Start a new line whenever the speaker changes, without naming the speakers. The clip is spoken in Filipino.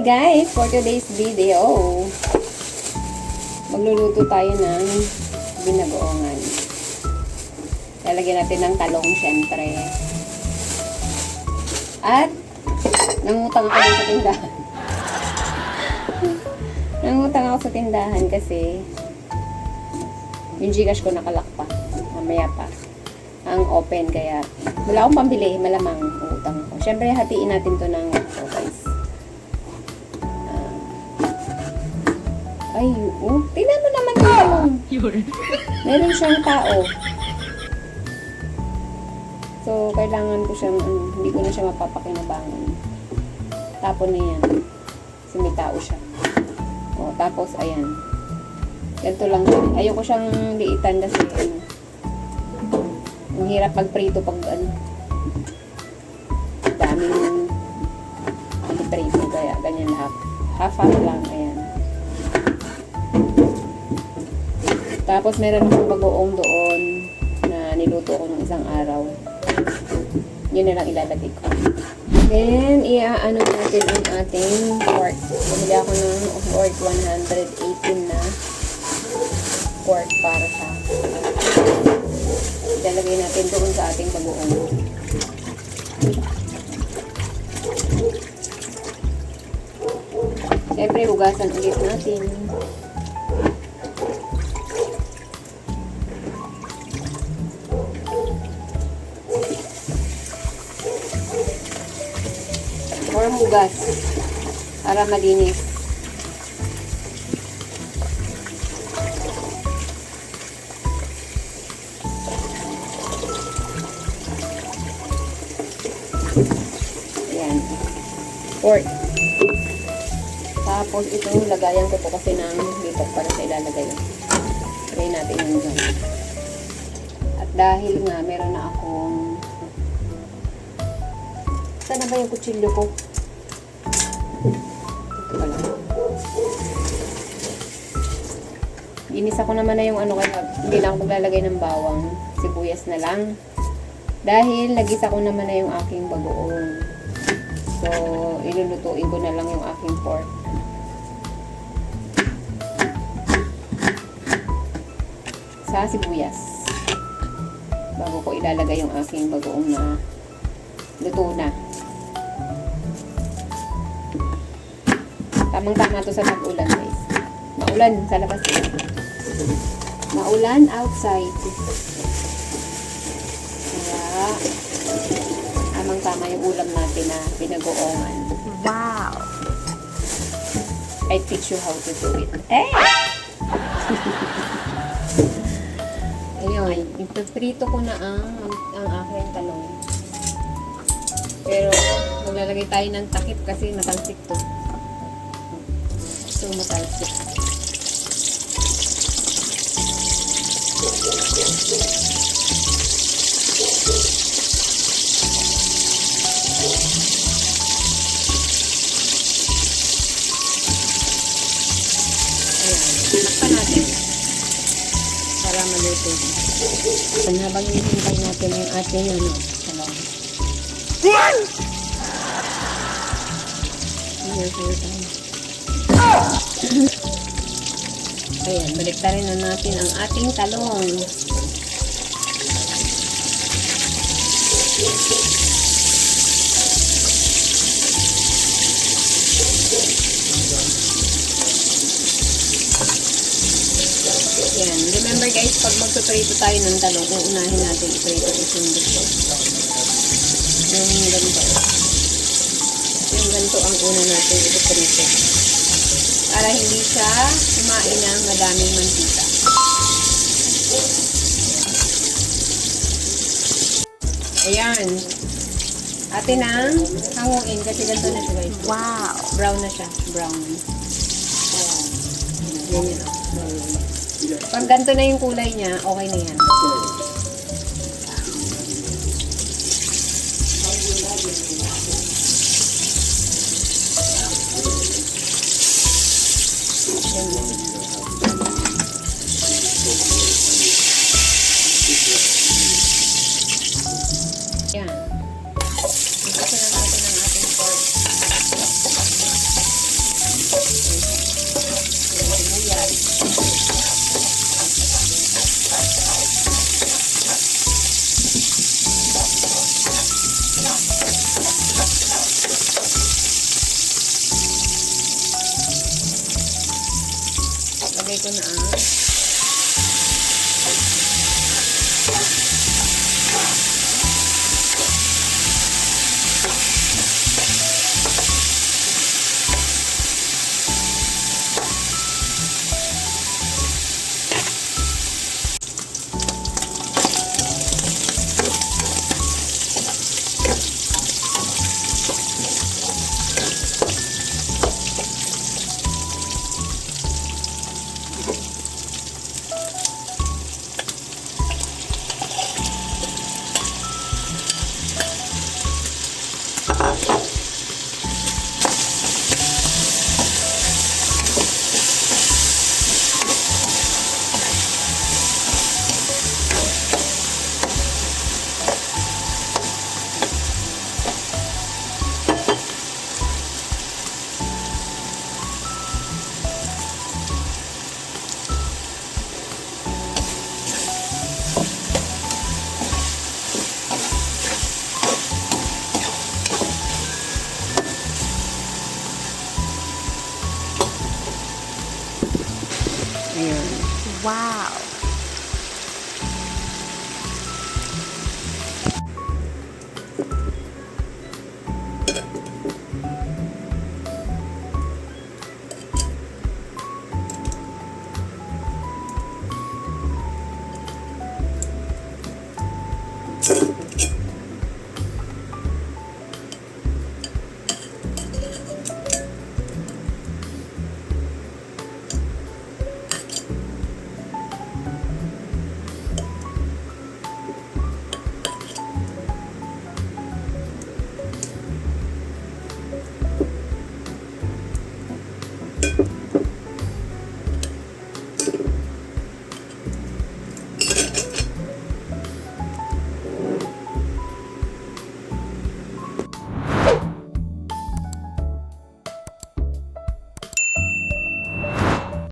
guys, for today's video, magluluto tayo ng binagoongan. Lalagyan natin ng talong syempre. At nangutang ako sa tindahan. Nangutang ako sa tindahan kasi yung Gcash ko nakalak pa. Mamaya pa ang open, kaya wala akong pambili, malamang utang ako. Syempre hatiin natin to ng guys. Ay, tingnan mo naman yung meron siyang tao. So, kailangan ko siyang, hindi ko na siya mapapakinabangan. Tapon na yan. Kasi may tao siya. O, tapos, ayan. Ganito lang siya. Ayoko siyang liitan kasi, ang hirap magprito pag, daming prito. Kaya, ganyan half. Half lang, ayan. Tapos meron akong bagoong doon na niluto ko ng isang araw. Yun na lang ilalagay ko. Then, iaano natin ang ating pork. Bumili ako ng pork 118 na pork para sa ilalagay natin doon sa ating bagoong. Siyempre, hugasan ulit natin. Or hugas para malinis. Ayan. Pork. Tapos ito, lagayan ko po kasi ng litok para sa ilalagay. Try natin yung dyan. At dahil nga meron na akong, saan na ba yung kutsilyo ko? Ito pala. Ginisa ko naman na yung kaya hindi lang ako maglalagay ng bawang. Sibuyas na lang. Dahil nagisa ko naman na yung aking bagoong. So, ilulutuin ko na lang yung aking pork. Sa sibuyas. Bago ko ilalagay yung aking bagoong na luto na. Tamang-tama to sa tag-ulan, guys. Maulan sa labas. Maulan outside. Kaya, tamang-tama yung ulam natin na binagoongan.
Wow!
I teach you how to do it. Eh! Ayun, ipiprito ko na ang aking talong. Pero, maglalagay tayo ng takip kasi matalsik to. So, matalsik. Ayan, takpan natin. Para maluto. Habang hinihintay natin yung ating talong. Ayan, baliktarin na natin ang ating talong. Ayan, remember guys, pag magpiprito tayo ng talong, uunahin natin iprito yung gusto. Yung ganito. Yung ganito ang una natin iprito. Para hindi siya kumain ng madaming mantika. Ayan. Atin ang hanguin kasi ganito na siya guys.
Wow!
Brown na siya. Brown. Ayan. Ganyan o. Pag ganito na yung kulay niya, okay na yan. Yan. Ito na natin ang ating pork. ko na ang